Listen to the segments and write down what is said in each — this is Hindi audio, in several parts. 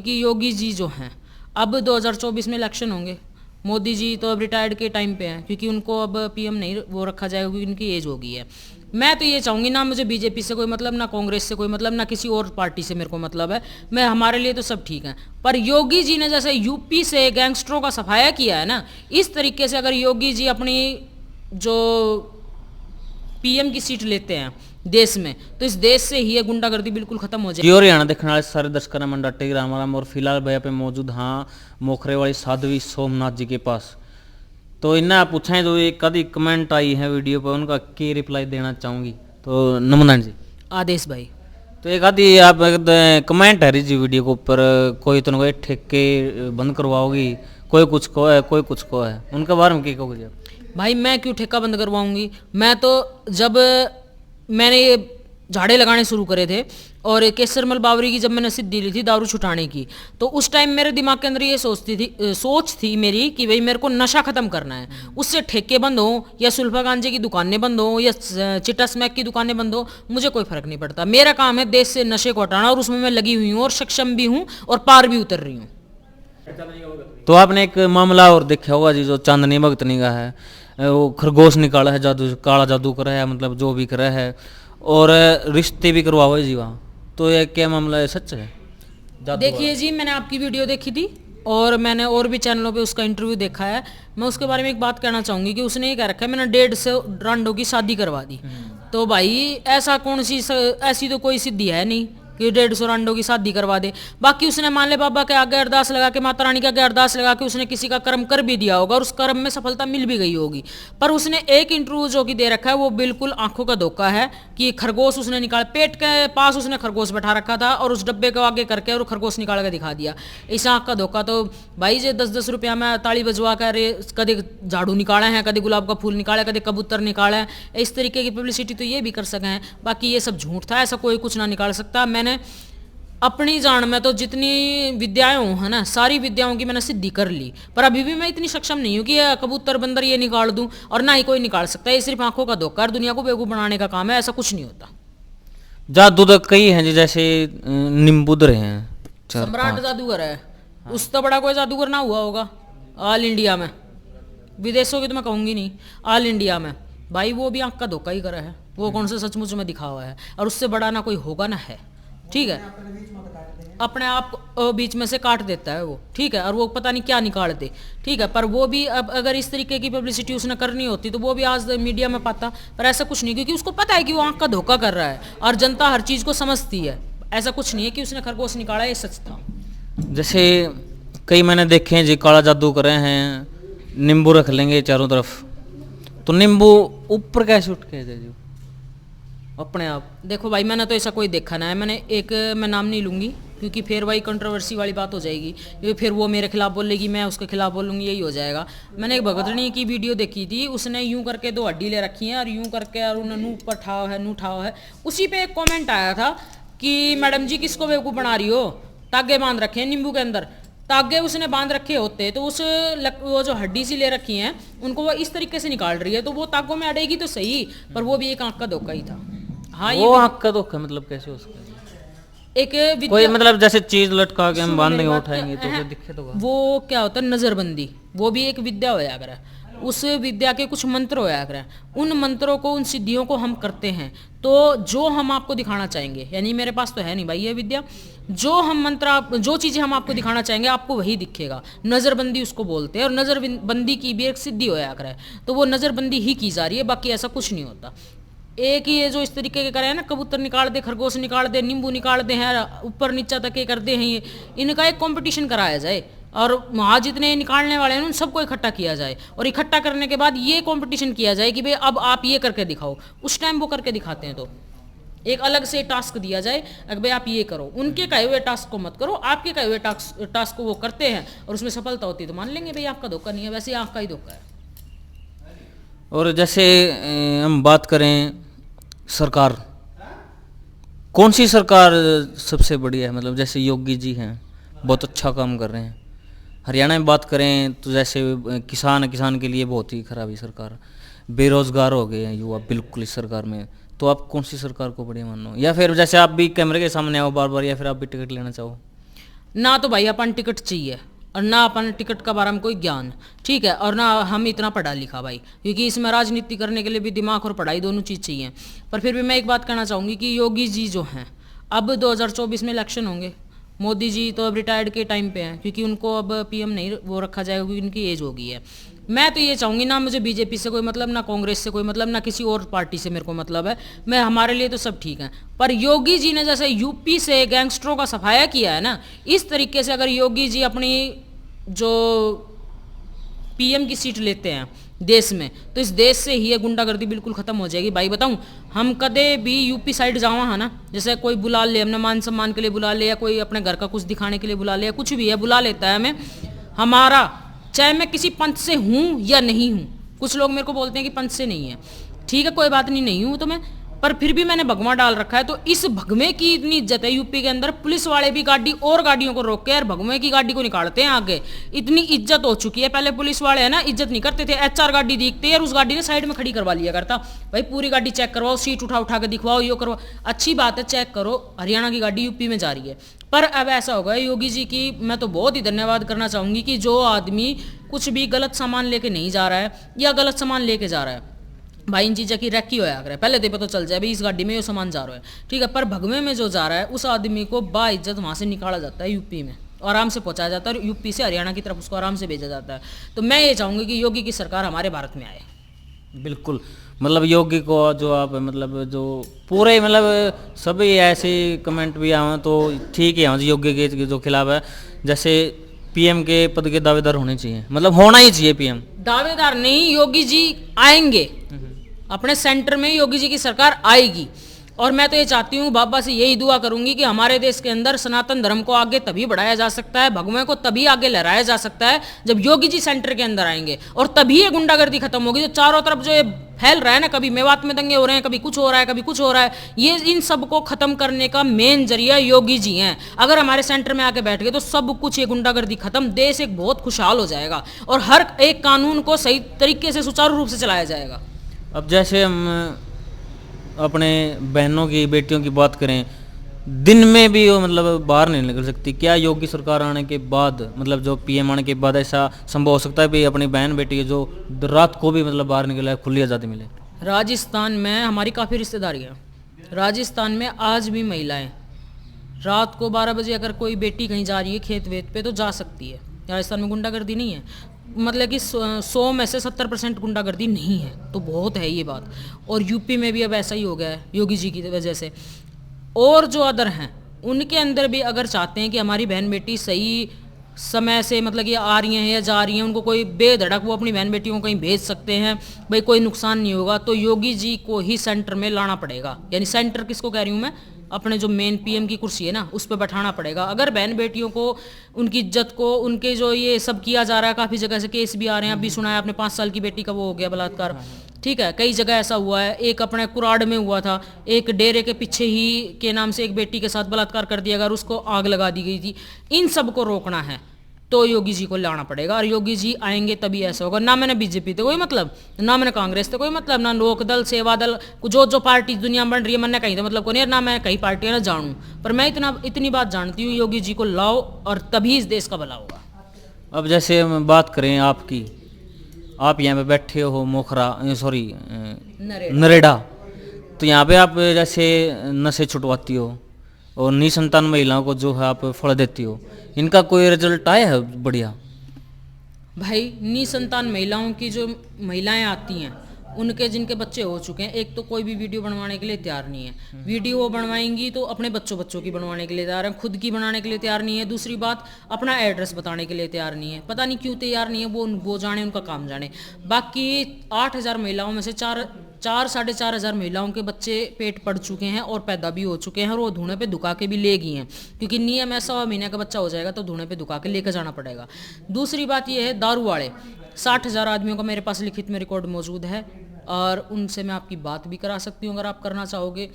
कि योगी जी जो हैं, अब 2024 में इलेक्शन होंगे। मोदी जी तो अब रिटायर्ड के टाइम पे हैं, क्योंकि उनको अब पीएम नहीं वो रखा जाएगा, क्योंकि उनकी एज हो गई है। मैं तो ये चाहूँगी, ना मुझे बीजेपी से कोई मतलब, ना कांग्रेस से कोई मतलब, ना किसी और पार्टी से मेरे को मतलब है। मैं हमारे लिए तो सब ठीक है, पर योगी जी ने जैसे यूपी से गैंगस्टरों का सफाया किया है ना, इस तरीके से अगर योगी जी अपनी जो पीएम की सीट लेते हैं देश में, तो इस देश से ही ये गुंडागर्दी बिल्कुल खत्म हो जाएगी। और हरियाणा देखने वाले सारे दर्शकों में डटे राम और फिलहाल भैया पे मौजूद हाँ मोखरे वाली साध्वी सोमनाथ जी के पास। तो इन्हें आप पूछें जो ये कभी कमेंट आई है वीडियो पर, उनका क्या रिप्लाई देना चाहूँगी। तो नमन जी, आदेश भाई, तो एक आदि आप कमेंट है जी वीडियो के ऊपर, कोई तो कोई ठेके बंद करवाओगी, कोई कुछ को है, कोई कुछ को है, उनके बारे में क्या कहोगे आप? भाई मैं क्यों ठेका बंद करवाऊंगी? मैं तो जब मैंने ये झाड़े लगाने शुरू करे थे और केसरमल बावरी की जब मैंने सिद्धि ली थी दारू छुटाने की, तो उस टाइम मेरे दिमाग के अंदर ये सोच थी मेरी कि भाई मेरे को नशा खत्म करना है। उससे ठेके बंद हो या सुल्फा गांजे की दुकानें बंद हो या चिट्टा स्मैक की दुकानें बंद हो, मुझे कोई फर्क नहीं पड़ता। मेरा काम है देश से नशे को हटाना, और उसमें मैं लगी हुई हूँ और सक्षम भी हूँ और पार भी उतर रही हूँ। तो आपने एक मामला और देखा होगा जी, जो चांदनी भगतनी का है, वो खरगोश निकाला है, जादू काला जादू करा है, मतलब जो भी करा है, और रिश्ते भी करवाओ जी वहाँ। तो ये क्या मामला है, सच है? देखिए जी, मैंने आपकी वीडियो देखी थी और मैंने और भी चैनलों पे उसका इंटरव्यू देखा है। मैं उसके बारे में एक बात कहना चाहूँगी कि उसने ये कह रखा है मैंने 150 रांडों की शादी करवा दी। तो भाई ऐसा कौन सी ऐसी तो कोई सिद्धि है नहीं कि 150 रांडों की शादी करवा दे। बाकी उसने मान ले बाबा के आगे अरदास लगा के, माता रानी के आगे अरदास लगा के उसने किसी का कर्म कर भी दिया होगा और उस कर्म में सफलता मिल भी गई होगी। पर उसने एक इंटरव्यू जो कि दे रखा है वो बिल्कुल आंखों का धोखा है कि खरगोश उसने निकाल, पेट के पास उसने खरगोश बैठा रखा था और उस डब्बे को आगे करके और खरगोश निकाल के दिखा दिया। इस आंख का धोखा तो भाई जे 10-10 रुपया में ताली बजवा कर कदे झाड़ू निकाले हैं, कदे गुलाब का फूल निकाले, कदे कबूतर निकाले हैं, इस तरीके की पब्लिसिटी तो ये भी कर सके हैं। बाकी ये सब झूठ था, ऐसा कोई कुछ ना निकाल सकता। मैंने अपनी जान में तो जितनी विद्याएं हूँ है ना, सारी विद्याओं की मैंने सिद्धि कर ली, पर अभी भी मैं इतनी सक्षम नहीं हूँ कि कबूतर बंदर ये निकाल दूं, और ना ही कोई निकाल सकता है। ये सिर्फ आंखों का धोखा और दुनिया को बेवकूफ बनाने का काम है, ऐसा कुछ नहीं होता। जादू तो कई हैं जी, जैसे नींबूदर हैं, सम्राट जादूगर है, उस तो बड़ा कोई जादूगर ना हुआ होगा ऑल इंडिया में। विदेशों की तो मैं कहूँगी नहीं, ऑल इंडिया में भाई वो भी आंख का धोखा ही करा है। वो कौन से सचमुच में दिखा हुआ है, और उससे बड़ा ना कोई होगा ना है। ठीक है, अपने आप बीच में से काट देता है वो, ठीक है, और वो पता नहीं क्या निकाल दे, ठीक है। पर वो भी अब अगर इस तरीके की पब्लिसिटी उसने करनी होती तो वो भी आज मीडिया में पाता, पर ऐसा कुछ नहीं, क्योंकि उसको पता है कि वो आंख का धोखा कर रहा है और जनता हर चीज़ को समझती है। ऐसा कुछ नहीं है कि उसने खरगोश निकाला, ये सच था। जैसे कई मैंने देखे हैं जी काला जादू कर रहे हैं, नींबू रख लेंगे चारों तरफ, तो नींबू ऊपर कैसे उठ के जी अपने आप? देखो भाई, मैंने तो ऐसा कोई देखा ना है। मैं नाम नहीं लूँगी क्योंकि फिर वही कंट्रोवर्सी वाली बात हो जाएगी, क्योंकि फिर वो मेरे खिलाफ बोलेगी, मैं उसके खिलाफ बोलूँगी, यही हो जाएगा। मैंने एक भगतनी की वीडियो देखी थी, उसने यूं करके 2 हड्डी ले रखी हैं और यूं करके और उन्होंने नू ऊपर ठाव है, नू ठाव है। उसी पे एक कॉमेंट आया था कि मैडम जी किसको बेवकूफ़ बना रही हो, तागे बांध रखे हैं नींबू के अंदर। तागे उसने बांध रखे होते तो वो जो हड्डी सी ले रखी हैं उनको वो इस तरीके से निकाल रही है, तो वो तागों में अड़ेगी तो सही, पर वो भी एक आंख का धोखा ही था। हाँ, वो आंख का धोखा मतलब कैसे हो सकता है? एक कोई मतलब जैसे चीज लटका के हम बांधेंगे उठाएंगे तो फिर दिखे तो वो क्या होता है नजरबंदी, वो भी एक विद्या होया करे। उस विद्या के कुछ मंत्र होया करे, उन मंत्रों को, उन सिद्धियों को हम करते हैं तो जो हम आपको दिखाना चाहेंगे, यानी मेरे पास तो है नहीं भाई ये विद्या, जो हम मंत्र, जो चीज़ें हम आपको दिखाना चाहेंगे आपको वही दिखेगा। नज़रबंदी उसको बोलते हैं, और नज़रबंदी की भी एक सिद्धि होया करे, तो वो नज़रबंदी ही की जा रही है, बाकी ऐसा कुछ नहीं होता। एक ही ये जो इस तरीके के करे हैं ना, कबूतर निकाल दे, खरगोश निकाल दे, नींबू निकाल दे हैं, ऊपर नीचा तक ये कर दे हैं, ये इनका एक कंपटीशन कराया जाए और वहाँ जितने निकालने वाले हैं उन सबको इकट्ठा किया जाए, और इकट्ठा करने के बाद ये कंपटीशन किया जाए कि भाई अब आप ये करके दिखाओ। उस टाइम वो करके दिखाते हैं तो एक अलग से टास्क दिया जाए, अगर भाई आप ये करो, उनके कहे हुए टास्क को मत करो, आपके कहे हुए टास्क को वो करते हैं और उसमें सफलता होती है तो मान लेंगे भाई आपका धोखा नहीं है, वैसे आपका ही धोखा है। और जैसे हम बात करें सरकार, कौन सी सरकार सबसे बढ़िया है? मतलब जैसे योगी जी हैं, बहुत अच्छा काम कर रहे हैं। हरियाणा में बात करें तो जैसे किसान के लिए बहुत ही खराब है सरकार, बेरोजगार हो गए हैं युवा बिल्कुल इस सरकार में। तो आप कौन सी सरकार को बढ़िया मानो, या फिर जैसे आप भी कैमरे के सामने आओ बार बार, या फिर आप भी टिकट लेना चाहो? ना तो भाई अपन टिकट चाहिए और ना अपन टिकट का बारे में कोई ज्ञान, ठीक है, और ना हम इतना पढ़ा लिखा भाई, क्योंकि इसमें राजनीति करने के लिए भी दिमाग और पढ़ाई दोनों चीज़ चाहिए। पर फिर भी मैं एक बात कहना चाहूँगी कि योगी जी जो हैं, अब 2024 में इलेक्शन होंगे, मोदी जी तो अब रिटायर्ड के टाइम पे हैं, क्योंकि उनको अब पीएम नहीं वो रखा जाएगा क्योंकि उनकी एज हो गई है। मैं तो ये चाहूँगी, ना मुझे बीजेपी से कोई मतलब, ना कांग्रेस से कोई मतलब, ना किसी और पार्टी से मेरे को मतलब है, मैं हमारे लिए तो सब ठीक है। पर योगी जी ने जैसे यूपी से गैंगस्टरों का सफाया किया है ना, इस तरीके से अगर योगी जी अपनी जो पीएम की सीट लेते हैं देश में, तो इस देश से ही ये गुंडागर्दी बिल्कुल खत्म हो जाएगी। भाई बताऊं, हम कदे भी यूपी साइड जावा है ना, जैसे कोई बुला ले, हमने मान सम्मान के लिए बुला ले, या कोई अपने घर का कुछ दिखाने के लिए बुला ले, या कुछ भी है बुला लेता है हमें, हमारा चाहे मैं किसी पंथ से हूं या नहीं हूं, कुछ लोग मेरे को बोलते हैं कि पंथ से नहीं है, ठीक है कोई बात नहीं, नहीं हूं तो मैं, पर फिर भी मैंने भगवा डाल रखा है। तो इस भगवे की इतनी इज्जत है यूपी के अंदर, पुलिस वाले भी गाड़ी और गाड़ियों को रोक के यार भगवे की गाड़ी को निकालते हैं आगे, इतनी इज्जत हो चुकी है। पहले पुलिस वाले है ना इज्जत नहीं करते थे, एचआर गाड़ी दिखते यार उस गाड़ी ने साइड में खड़ी करवा लिया करता, भाई पूरी गाड़ी चेक करवाओ, सीट उठा उठा के दिखवाओ, यो करवाओ, अच्छी बात है चेक करो, हरियाणा की गाड़ी यूपी में जा रही है। पर अब ऐसा होगा योगी जी की मैं तो बहुत ही धन्यवाद करना चाहूंगी कि जो आदमी कुछ भी गलत सामान लेके नहीं जा रहा है या गलत सामान लेके जा रहा है, भाई इन चीज़ें की रैकी होया करे, पहले तो पता चल जाए भाई इस गाड़ी में ये सामान जा रहा है, ठीक है, पर भगवे में जो जा रहा है उस आदमी को बाइज्जत वहाँ से निकाला जाता है, यूपी में आराम से पहुँचाया जाता है, और यूपी से हरियाणा की तरफ उसको आराम से भेजा जाता है। तो मैं ये चाहूँगी कि योगी की सरकार हमारे भारत में आए। बिल्कुल, मतलब योगी को जो आप मतलब जो पूरे मतलब सभी ऐसे कमेंट भी आए तो ठीक है, योगी के जो खिलाफ है, जैसे पीएम के पद के दावेदार होने चाहिए, मतलब होना ही चाहिए पीएम। दावेदार नहीं, योगी जी आएंगे, अपने सेंटर में योगी जी की सरकार आएगी, और मैं तो ये चाहती हूँ, बाबा से यही दुआ करूंगी कि हमारे देश के अंदर सनातन धर्म को आगे तभी बढ़ाया जा सकता है, भगवान को तभी आगे लहराया जा सकता है जब योगी जी सेंटर के अंदर आएंगे, और तभी ये गुंडागर्दी खत्म होगी। जो चारों तरफ जो ये फैल रहा है ना, कभी मेवात में दंगे हो रहे हैं, कभी कुछ हो रहा है, कभी कुछ हो रहा है, ये इन सब को खत्म करने का मेन जरिया योगी जी हैं। अगर हमारे सेंटर में आके बैठ गए तो सब कुछ ये गुंडागर्दी खत्म, देश एक बहुत खुशहाल हो जाएगा और हर एक कानून को सही तरीके से सुचारू रूप से चलाया जाएगा। अब जैसे हम अपने बहनों की बेटियों की बात करें, दिन में भी वो मतलब बाहर नहीं निकल सकती, क्या योगी सरकार आने के बाद मतलब जो पीएम आने के बाद ऐसा संभव हो सकता है कि अपनी बहन बेटी जो रात को भी मतलब बाहर निकले, खुली आज़ादी मिले? राजस्थान में हमारी काफ़ी रिश्तेदारी है, राजस्थान में आज भी महिलाएं रात को 12 बजे अगर कोई बेटी कहीं जा रही है खेत वेत पे तो जा सकती है। राजस्थान में गुंडागर्दी नहीं है, मतलब कि 100 में से 70% गुंडागर्दी नहीं है, तो बहुत है ये बात। और यूपी में भी अब ऐसा ही हो गया है योगी जी की वजह से। और जो अदर हैं उनके अंदर भी अगर चाहते हैं कि हमारी बहन बेटी सही समय से मतलब कि आ रही हैं या जा रही हैं, उनको कोई बेधड़क वो अपनी बहन बेटियों को कहीं भेज सकते हैं, भाई कोई नुकसान नहीं होगा, तो योगी जी को ही सेंटर में लाना पड़ेगा। यानी सेंटर किसको कह रही हूँ मैं, अपने जो मेन पीएम की कुर्सी है ना उस पर बैठाना पड़ेगा। अगर बहन बेटियों को उनकी इज्जत को उनके जो ये सब किया जा रहा है, काफ़ी जगह से केस भी आ रहे हैं, अभी सुना है आपने 5 साल की बेटी का वो हो गया बलात्कार, ठीक है, कई जगह ऐसा हुआ है। एक अपने कुराड़ में हुआ था, एक डेरे के पीछे ही के नाम से एक बेटी के साथ बलात्कार कर दिया गया और उसको आग लगा दी गई थी। इन सब को रोकना है तो योगी जी को लाना पड़ेगा, और योगी जी आएंगे तभी ऐसा होगा। ना मैंने बीजेपी से कोई मतलब, ना मैंने कांग्रेस से कोई मतलब, ना लोकदल सेवा दल जो पार्टी दुनिया में बन रही है, मैंने कहीं तो मतलब को नहीं, ना मैं कई पार्टियां ना जानूं, पर मैं इतनी बात जानती हूँ, योगी जी को लाओ और तभी इस देश का भला होगा। अब जैसे हम बात करें आपकी, आप यहाँ पे बैठे हो मोखरा सॉरी नरेड़ा, तो यहाँ पे आप जैसे नशे छुटवाती हो और निसंतान महिलाओं को जो है आप फल देती हो, इनका कोई रिजल्ट आया है बढ़िया? भाई निसंतान महिलाओं की जो महिलाएं आती हैं उनके जिनके बच्चे हो चुके हैं, एक तो कोई भी वीडियो बनवाने के लिए तैयार नहीं है, वीडियो वो बनवाएंगी तो अपने बच्चों की बनवाने के लिए तैयार है, खुद की बनाने के लिए तैयार नहीं है। दूसरी बात, अपना एड्रेस बताने के लिए तैयार नहीं है, पता नहीं क्यों तैयार नहीं है, वो जाने, उनका काम जाने। बाकी 8000 महिलाओं में से 4-4,500 महिलाओं के बच्चे पेट पड़ चुके हैं और पैदा भी हो चुके हैं, और वो धूने पे दुका के भी ले गई हैं, क्योंकि नियम ऐसा 100 महीने का बच्चा हो जाएगा तो धूने पे दुका के लेकर जाना पड़ेगा। दूसरी बात ये है, दारू वाले 60,000 आदमियों का मेरे पास लिखित में रिकॉर्ड मौजूद है, और उनसे मैं आपकी बात भी करा सकती हूँ अगर आप करना चाहोगे।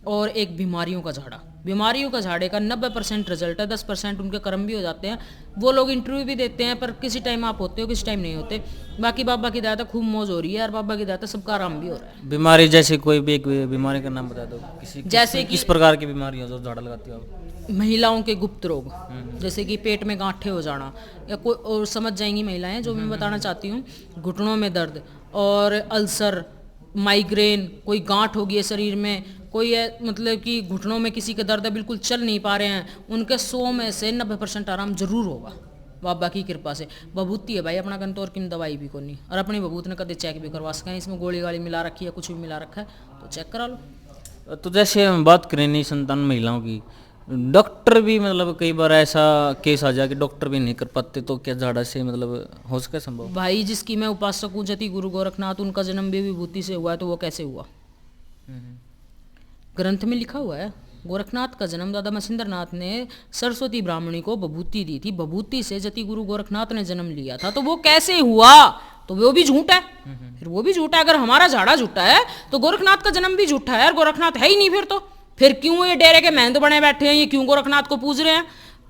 और एक बीमारियों का झाड़े का 90% रिजल्ट है, 10% उनके कर्म भी हो जाते हैं। वो लोग इंटरव्यू भी देते हैं, पर किसी टाइम आप होते हो, किसी टाइम नहीं होते। बाकी बाबा की दया खूब मौज हो रही है, और बाबा की दया सबका आराम भी हो रहा है। बीमारी जैसे कोई भी एक बीमारी का नाम बता दो, जैसे किस प्रकार की बीमारी हो जो झाड़ा लगाती हो आप? महिलाओं के गुप्त रोग, जैसे कि पेट में गांठें हो जाना, या कोई और समझ जाएंगी महिलाएं जो मैं बताना चाहती हूँ, घुटनों में दर्द और अल्सर, माइग्रेन, कोई गांठ होगी है शरीर में, कोई है मतलब कि घुटनों में किसी के दर्द है, बिल्कुल चल नहीं पा रहे हैं, उनके 100 में से 90% आराम जरूर होगा बाबा की कृपा से। बबूती है भाई अपना कन तो और किम दवाई भी को नहीं, और अपनी बबूत ने कदे चेक भी करवा सकें, इसमें गोली गाली मिला रखी है कुछ भी मिला रखा है तो चेक करा लो। तो जैसे हम बात करें नहीं संतान महिलाओं की, डॉक्टर भी मतलब कई बार ऐसा केस आ जाए कि डॉक्टर भी नहीं कर पाते, तो क्या झाड़ा से मतलब हो सके संभव? भाई जिसकी मैं उपासक हूँ जति गुरु गोरखनाथ, उनका जन्म भी विभूति से हुआ है, तो वो कैसे हुआ? ग्रंथ में लिखा हुआ है गोरखनाथ का जन्म दादा मछिंद्र नाथ ने सरस्वती ब्राह्मणी को बभूति दी थी, बभूति से जति गुरु गोरखनाथ ने जन्म लिया था, तो वो कैसे हुआ? तो वो भी झूठ है, फिर वो भी झूठा है। अगर हमारा झाड़ा झूठा है तो गोरखनाथ का जन्म भी झूठा है, और गोरखनाथ है ही नहीं, फिर क्यों ये डेरे के महंत बने बैठे हैं, ये क्यों गोरखनाथ को पूज रहे हैं?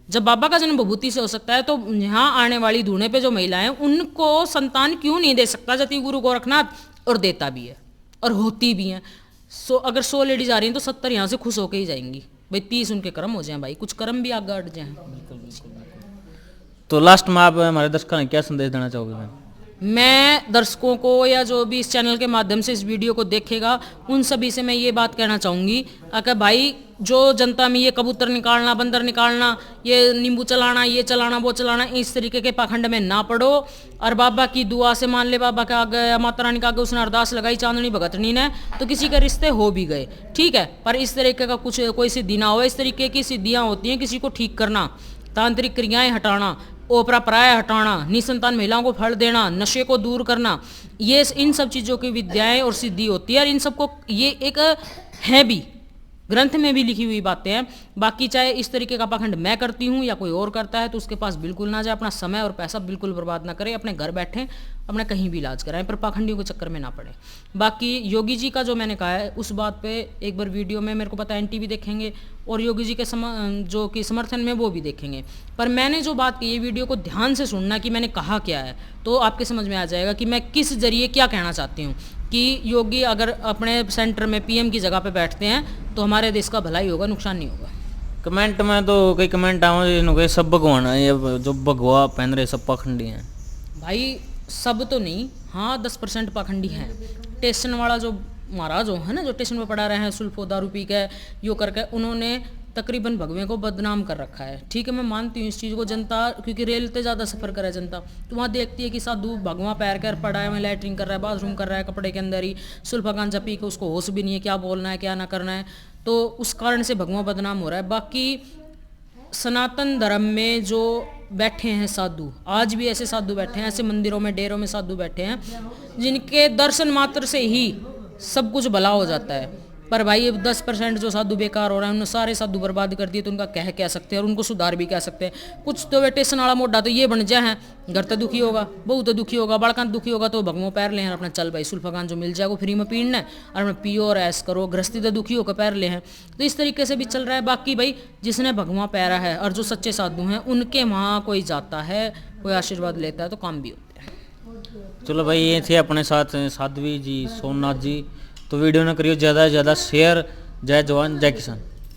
जब बाबा का जन्म बभूति से हो सकता है तो यहाँ आने वाली धूने पे जो महिलाएं उनको संतान क्यों नहीं दे सकता जति गुरु गोरखनाथ? और देता भी है और होती भी हैं। अगर 100 लेडीज आ रही हैं तो 70 यहाँ से खुश होके ही जाएंगी भाई, 30 उनके कर्म हो जाएं भाई, कुछ कर्म भी आगे अट जाएं। तो लास्ट में आप हमारे दर्शकों को क्या संदेश देना चाहोगे मैम? मैं दर्शकों को या जो भी इस चैनल के माध्यम से इस वीडियो को देखेगा उन सभी से मैं ये बात कहना चाहूँगी कि भाई जो जनता में ये कबूतर निकालना, बंदर निकालना, ये नींबू चलाना, ये चलाना, वो चलाना, इस तरीके के पाखंड में ना पड़ो, और बाबा की दुआ से मान ले बाबा के आगे या माता रानी के आगे उसने अरदास लगाई चांदनी भगतनी ने तो किसी के रिश्ते हो भी गए, ठीक है, पर इस तरीके का कुछ कोई सिद्धि ना हो। इस तरीके की सिद्धियाँ होती हैं किसी को ठीक करना, तांत्रिक क्रियाएँ हटाना, ओपरा पराया हटाना, निसंतान महिलाओं को फल देना, नशे को दूर करना, ये इन सब चीज़ों की विद्याएं और सिद्धि होती है, और इन सबको ये एक है भी ग्रंथ में भी लिखी हुई बातें हैं। बाकी चाहे इस तरीके का पाखंड मैं करती हूँ या कोई और करता है तो उसके पास बिल्कुल ना जाए, अपना समय और पैसा बिल्कुल बर्बाद ना करें, अपने घर बैठें अपना कहीं भी इलाज कराएं, पर पाखंडियों के चक्कर में ना पड़े। बाकी योगी जी का जो मैंने कहा है उस बात पे एक बार वीडियो में मेरे को पता है एनटी भी देखेंगे और योगी जी के जो कि समर्थन में वो भी देखेंगे, पर मैंने जो बात की ये वीडियो को ध्यान से सुनना कि मैंने कहा क्या है, तो आपके समझ में आ जाएगा कि मैं किस जरिए क्या कहना चाहती हूँ कि योगी अगर अपने सेंटर में पीएम की जगह पे बैठते हैं तो हमारे देश का भलाई होगा, नुकसान नहीं होगा। कमेंट में तो कई कमेंट आए सब भगवान है, ये जो भगवा पहन रहे सब पाखंडी हैं। भाई सब तो नहीं, हाँ 10% पाखंडी हैं। स्टेशन वाला जो महाराज हो है ना, जो स्टेशन पर पड़ा रहे हैं सुल्फो दारू पी के यो करके, उन्होंने तकरीबन भगवे को बदनाम कर रखा है। ठीक है, मैं मानती हूँ इस चीज़ को, जनता क्योंकि रेल पे ज़्यादा सफ़र करे जनता, तो वहाँ देखती है कि साधु भगवा पैर कर पड़ा है, लैटरिन कर रहा है, बाथरूम कर रहा है कपड़े के अंदर ही, सुल्फा गांजा पी के उसको होश भी नहीं है क्या बोलना है क्या ना करना है, तो उस कारण से भगवा बदनाम हो रहा है। बाकी सनातन धर्म में जो बैठे हैं साधु, आज भी ऐसे साधु बैठे हैं, ऐसे मंदिरों में डेरों में साधु बैठे हैं जिनके दर्शन मात्र से ही सब कुछ भला हो जाता है। पर भाई 10% जो साधु बेकार हो रहे हैं उन्होंने सारे साधु बर्बाद कर दिए, तो उनका कह सकते हैं और उनको सुधार भी कह सकते हैं। कुछ तो स्टेशन वाला मोटा तो ये बन जाए हैं, घर तो दुखी होगा, बहू तो दुखी होगा, बड़का दुखी होगा, तो भगवों पैर ले हैं अपना चल भाई सुल्फागान जो मिल जाए वो फ्री में पीना है और अपना पियो और ऐस करो, गृहस्थी तो दुखी होकर पैर ले हैं, तो इस तरीके से भी चल रहा है। बाकी भाई जिसने भगवान पैरा है और जो सच्चे साधु हैं उनके वहाँ कोई जाता है, कोई आशीर्वाद लेता है तो काम भी होते हैं। चलो भाई, ये थे अपने साथ साध्वी जी, सोमनाथ जी। तो वीडियो ना करियो ज़्यादा से ज़्यादा शेयर। जय जवान जय किसान।